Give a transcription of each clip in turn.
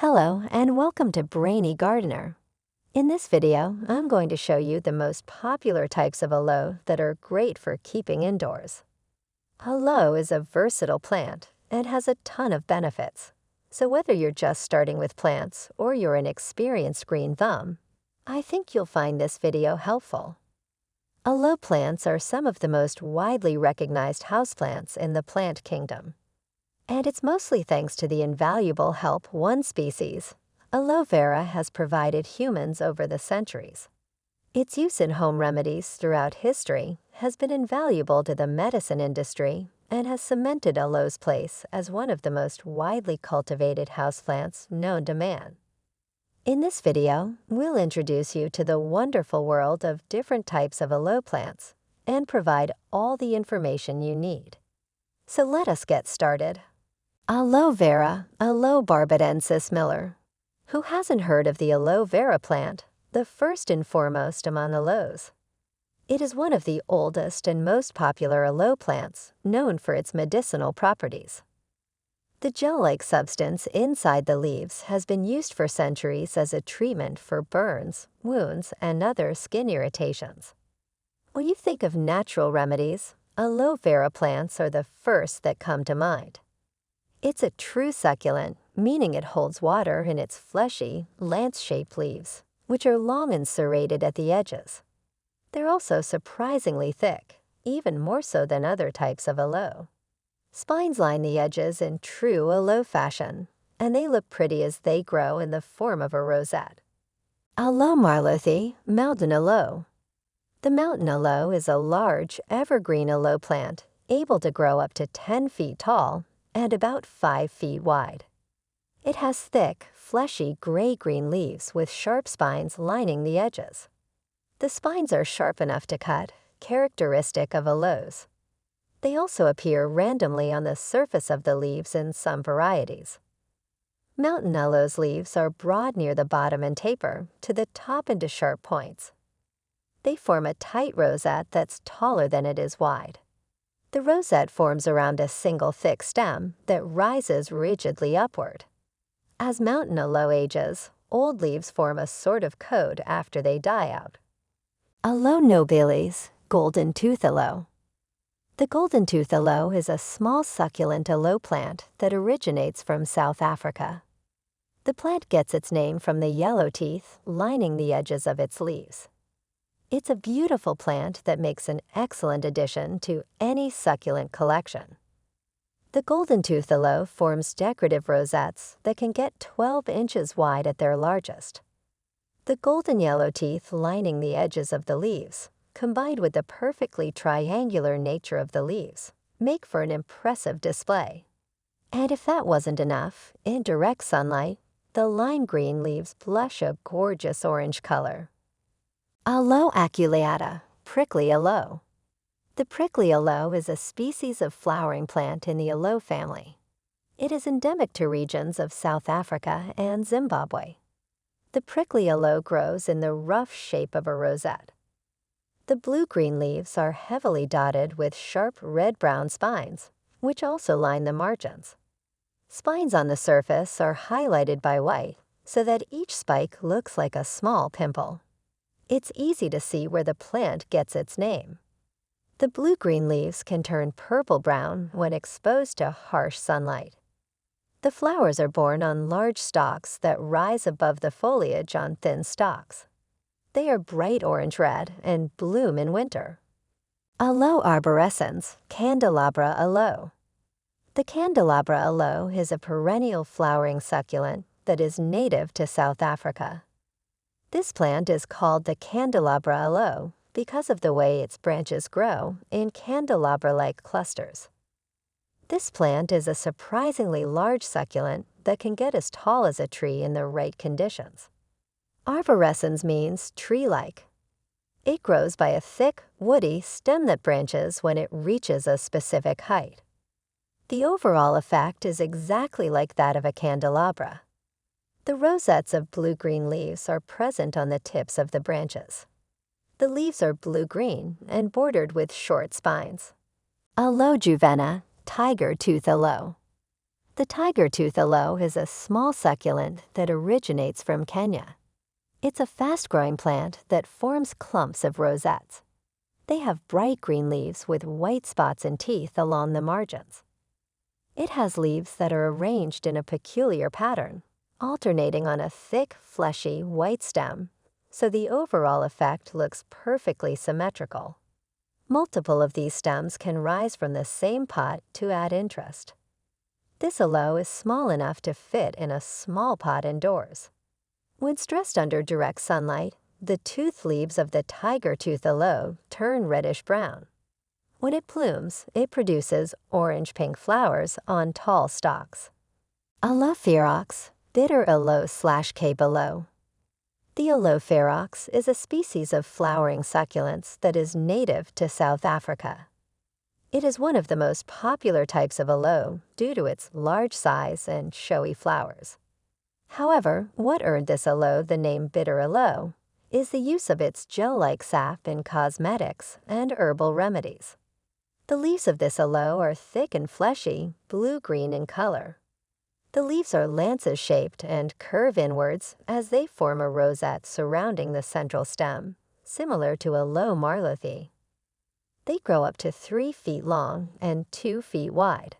Hello and welcome to Brainy Gardener. In this video, I'm going to show you the most popular types of aloe that are great for keeping indoors. Aloe is a versatile plant and has a ton of benefits. So whether you're just starting with plants or you're an experienced green thumb, I think you'll find this video helpful. Aloe plants are some of the most widely recognized houseplants in the plant kingdom. And it's mostly thanks to the invaluable help one species, Aloe vera, has provided humans over the centuries. Its use in home remedies throughout history has been invaluable to the medicine industry and has cemented aloe's place as one of the most widely cultivated houseplants known to man. In this video, we'll introduce you to the wonderful world of different types of aloe plants and provide all the information you need. So let us get started. Aloe vera, Aloe barbadensis Miller. Who hasn't heard of the aloe vera plant, the first and foremost among aloes? It is one of the oldest and most popular aloe plants, known for its medicinal properties. The gel-like substance inside the leaves has been used for centuries as a treatment for burns, wounds, and other skin irritations. When you think of natural remedies, aloe vera plants are the first that come to mind. It's a true succulent, meaning it holds water in its fleshy, lance-shaped leaves, which are long and serrated at the edges. They're also surprisingly thick, even more so than other types of aloe. Spines line the edges in true aloe fashion, and they look pretty as they grow in the form of a rosette. Aloe marlothii, mountain aloe. The mountain aloe is a large, evergreen aloe plant, able to grow up to 10 feet tall and about 5 feet wide. It has thick, fleshy gray-green leaves with sharp spines lining the edges. The spines are sharp enough to cut, characteristic of aloes. They also appear randomly on the surface of the leaves in some varieties. Mountain aloe's leaves are broad near the bottom and taper to the top into sharp points. They form a tight rosette that's taller than it is wide. The rosette forms around a single thick stem that rises rigidly upward. As mountain aloe ages, old leaves form a sort of coat after they die out. Aloe nobilis, golden tooth aloe. The golden tooth aloe is a small succulent aloe plant that originates from South Africa. The plant gets its name from the yellow teeth lining the edges of its leaves. It's a beautiful plant that makes an excellent addition to any succulent collection. The golden tooth aloe forms decorative rosettes that can get 12 inches wide at their largest. The golden yellow teeth lining the edges of the leaves, combined with the perfectly triangular nature of the leaves, make for an impressive display. And if that wasn't enough, in direct sunlight, the lime green leaves blush a gorgeous orange color. Aloe aculeata, prickly aloe. The prickly aloe is a species of flowering plant in the aloe family. It is endemic to regions of South Africa and Zimbabwe. The prickly aloe grows in the rough shape of a rosette. The blue-green leaves are heavily dotted with sharp red-brown spines, which also line the margins. Spines on the surface are highlighted by white so that each spike looks like a small pimple. It's easy to see where the plant gets its name. The blue-green leaves can turn purple-brown when exposed to harsh sunlight. The flowers are borne on large stalks that rise above the foliage on thin stalks. They are bright orange-red and bloom in winter. Aloe arborescens, Candelabra aloe. The Candelabra aloe is a perennial flowering succulent that is native to South Africa. This plant is called the Candelabra aloe because of the way its branches grow in candelabra-like clusters. This plant is a surprisingly large succulent that can get as tall as a tree in the right conditions. Arborescens means tree-like. It grows by a thick, woody stem that branches when it reaches a specific height. The overall effect is exactly like that of a candelabra. The rosettes of blue-green leaves are present on the tips of the branches. The leaves are blue-green and bordered with short spines. Aloe juvenna, tiger tooth aloe. The tiger-tooth aloe is a small succulent that originates from Kenya. It's a fast-growing plant that forms clumps of rosettes. They have bright green leaves with white spots and teeth along the margins. It has leaves that are arranged in a peculiar pattern, alternating on a thick, fleshy, white stem, so the overall effect looks perfectly symmetrical. Multiple of these stems can rise from the same pot to add interest. This aloe is small enough to fit in a small pot indoors. When stressed under direct sunlight, the toothed leaves of the tiger-tooth aloe turn reddish-brown. When it blooms, it produces orange-pink flowers on tall stalks. Aloe ferox, bitter aloe/cape aloe. The Aloe ferox is a species of flowering succulents that is native to South Africa. It is one of the most popular types of aloe due to its large size and showy flowers. However, what earned this aloe the name bitter aloe is the use of its gel-like sap in cosmetics and herbal remedies. The leaves of this aloe are thick and fleshy, blue-green in color. The leaves are lances-shaped and curve inwards as they form a rosette surrounding the central stem, similar to aloe marlothii. They grow up to 3 feet long and 2 feet wide.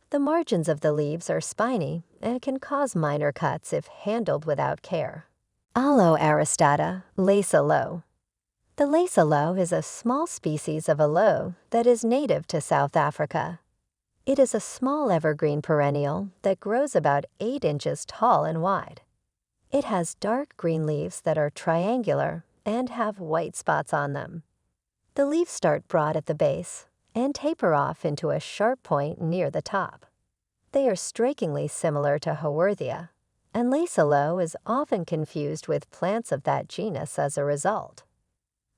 The margins of the leaves are spiny and can cause minor cuts if handled without care. Aloe aristata, lace aloe. The lace aloe is a small species of aloe that is native to South Africa. It is a small evergreen perennial that grows about 8 inches tall and wide. It has dark green leaves that are triangular and have white spots on them. The leaves start broad at the base and taper off into a sharp point near the top. They are strikingly similar to Haworthia, and lace aloe is often confused with plants of that genus as a result.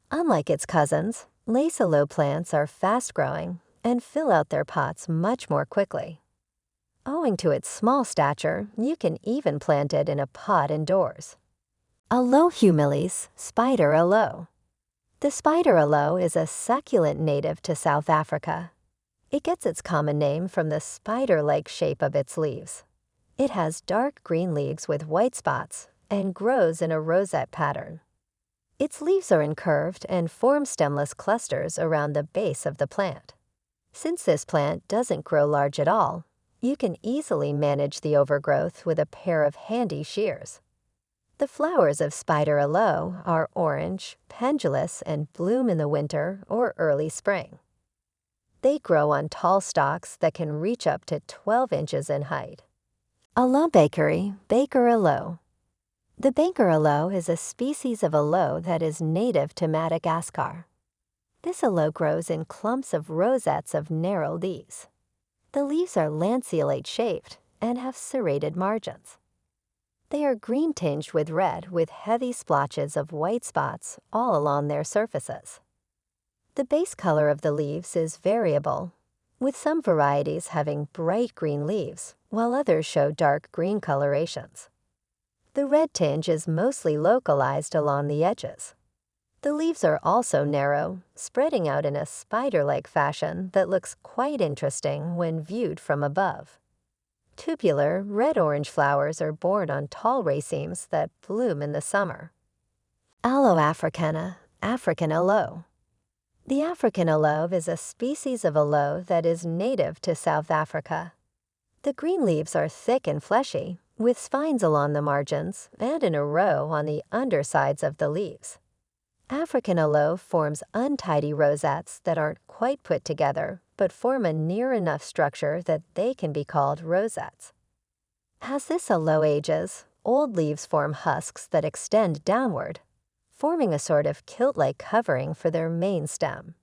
Unlike its cousins, lace aloe plants are fast-growing and fill out their pots much more quickly. Owing to its small stature, you can even plant it in a pot indoors. Aloe humilis, spider aloe. The spider aloe is a succulent native to South Africa. It gets its common name from the spider-like shape of its leaves. It has dark green leaves with white spots and grows in a rosette pattern. Its leaves are incurved and form stemless clusters around the base of the plant. Since this plant doesn't grow large at all, you can easily manage the overgrowth with a pair of handy shears. The flowers of spider aloe are orange, pendulous, and bloom in the winter or early spring. They grow on tall stalks that can reach up to 12 inches in height. Aloe bakeri, baker aloe. The baker aloe is a species of aloe that is native to Madagascar. This aloe grows in clumps of rosettes of narrow leaves. The leaves are lanceolate-shaped and have serrated margins. They are green-tinged with red with heavy splotches of white spots all along their surfaces. The base color of the leaves is variable, with some varieties having bright green leaves, while others show dark green colorations. The red tinge is mostly localized along the edges. The leaves are also narrow, spreading out in a spider-like fashion that looks quite interesting when viewed from above. Tubular, red-orange flowers are borne on tall racemes that bloom in the summer. Aloe africana, African aloe. The African aloe is a species of aloe that is native to South Africa. The green leaves are thick and fleshy, with spines along the margins and in a row on the undersides of the leaves. African aloe forms untidy rosettes that aren't quite put together, but form a near enough structure that they can be called rosettes. As this aloe ages, old leaves form husks that extend downward, forming a sort of kilt-like covering for their main stem.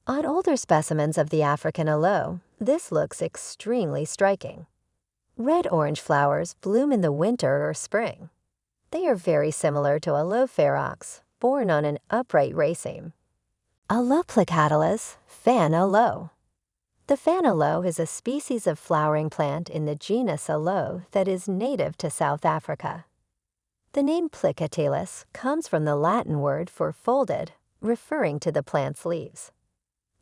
On older specimens of the African aloe, this looks extremely striking. Red-orange flowers bloom in the winter or spring. They are very similar to Aloe ferox, borne on an upright raceme. Aloe plicatilis, fan aloe. The fan aloe is a species of flowering plant in the genus Aloe that is native to South Africa. The name plicatilis comes from the Latin word for folded, referring to the plant's leaves.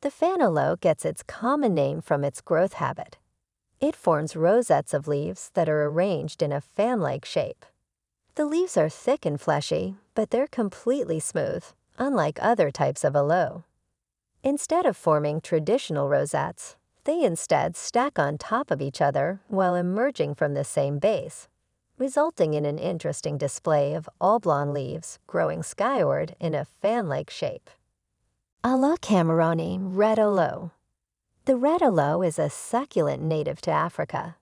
The fan aloe gets its common name from its growth habit. It forms rosettes of leaves that are arranged in a fan-like shape. The leaves are thick and fleshy, but they're completely smooth, unlike other types of aloe. Instead of forming traditional rosettes, they instead stack on top of each other while emerging from the same base, resulting in an interesting display of oblong leaves growing skyward in a fan-like shape. Aloe Cameronii red aloe. The red aloe is a succulent native to Africa.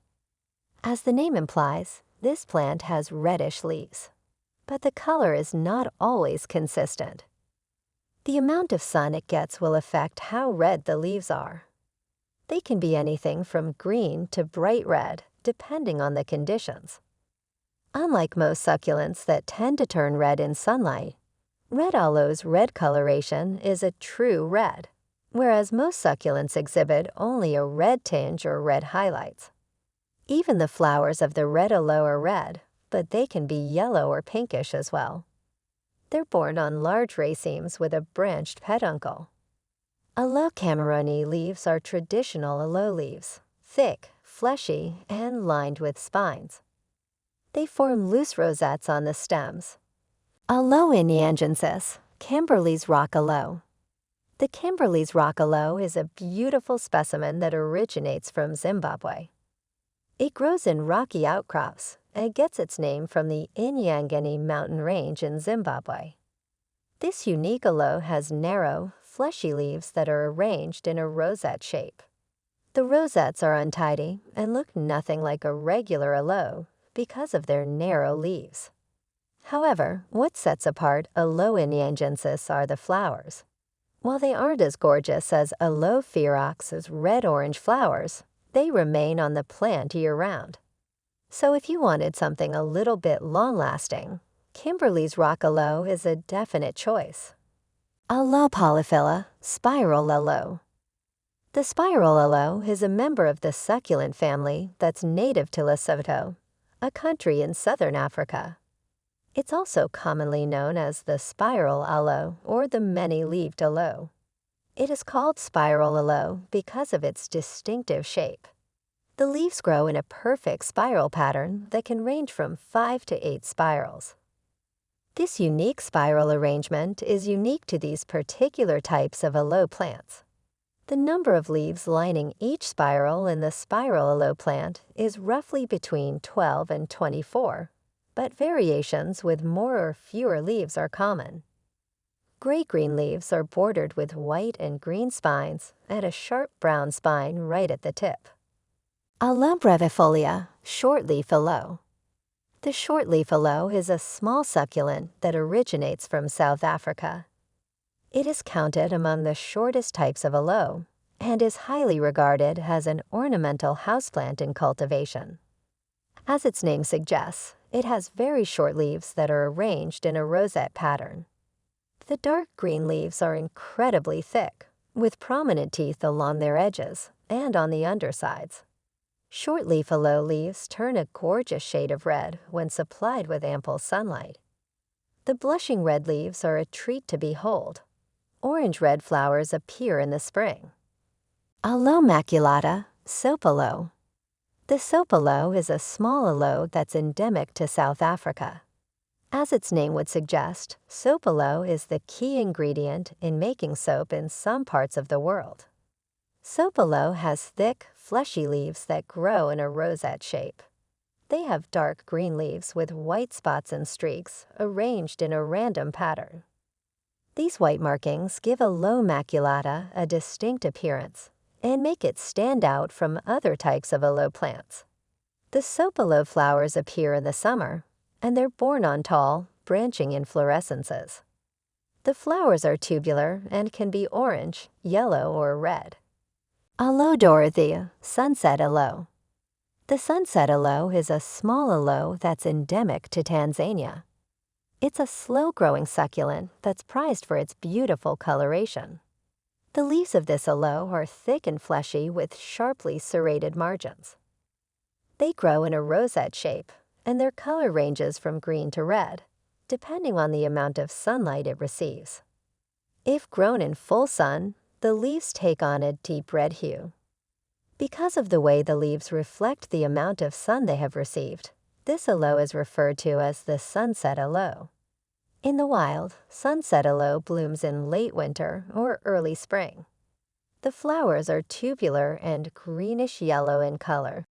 As the name implies, this plant has reddish leaves, but the color is not always consistent. The amount of sun it gets will affect how red the leaves are. They can be anything from green to bright red, depending on the conditions. Unlike most succulents that tend to turn red in sunlight, red aloe's red coloration is a true red, whereas most succulents exhibit only a red tinge or red highlights. Even the flowers of the red aloe are red, but they can be yellow or pinkish as well. They're borne on large racemes with a branched peduncle. Aloe Cameronii leaves are traditional aloe leaves, thick, fleshy, and lined with spines. They form loose rosettes on the stems. Aloe inyangensis, Kimberley's rock aloe. The Kimberley's rock aloe is a beautiful specimen that originates from Zimbabwe. It grows in rocky outcrops and gets its name from the Inyangensis mountain range in Zimbabwe. This unique aloe has narrow, fleshy leaves that are arranged in a rosette shape. The rosettes are untidy and look nothing like a regular aloe because of their narrow leaves. However, what sets apart Aloe inyangensis are the flowers. While they aren't as gorgeous as Aloe ferox's red-orange flowers, they remain on the plant year-round. So if you wanted something a little bit long-lasting, Kimberley's rock aloe is a definite choice. Aloe polyphylla, spiral aloe. The spiral aloe is a member of the succulent family that's native to Lesotho, a country in southern Africa. It's also commonly known as the spiral aloe or the many-leaved aloe. It is called spiral aloe because of its distinctive shape. The leaves grow in a perfect spiral pattern that can range from 5 to 8 spirals. This unique spiral arrangement is unique to these particular types of aloe plants. The number of leaves lining each spiral in the spiral aloe plant is roughly between 12 and 24, but variations with more or fewer leaves are common. Gray-green leaves are bordered with white and green spines and a sharp brown spine right at the tip. Aloe brevifolia, shortleaf aloe. The shortleaf aloe is a small succulent that originates from South Africa. It is counted among the shortest types of aloe and is highly regarded as an ornamental houseplant in cultivation. As its name suggests, it has very short leaves that are arranged in a rosette pattern. The dark green leaves are incredibly thick, with prominent teeth along their edges and on the undersides. Shortleaf aloe leaves turn a gorgeous shade of red when supplied with ample sunlight. The blushing red leaves are a treat to behold. Orange-red flowers appear in the spring. Aloe maculata, soap aloe. The soap aloe is a small aloe that's endemic to South Africa. As its name would suggest, soap aloe is the key ingredient in making soap in some parts of the world. Soap aloe has thick, fleshy leaves that grow in a rosette shape. They have dark green leaves with white spots and streaks arranged in a random pattern. These white markings give Aloe maculata a distinct appearance and make it stand out from other types of aloe plants. The soap aloe flowers appear in the summer, and they're borne on tall, branching inflorescences. The flowers are tubular and can be orange, yellow, or red. Aloe dorotheae, sunset aloe. The sunset aloe is a small aloe that's endemic to Tanzania. It's a slow-growing succulent that's prized for its beautiful coloration. The leaves of this aloe are thick and fleshy with sharply serrated margins. They grow in a rosette shape, and their color ranges from green to red, depending on the amount of sunlight it receives. If grown in full sun, the leaves take on a deep red hue. Because of the way the leaves reflect the amount of sun they have received, this aloe is referred to as the sunset aloe. In the wild, sunset aloe blooms in late winter or early spring. The flowers are tubular and greenish-yellow in color,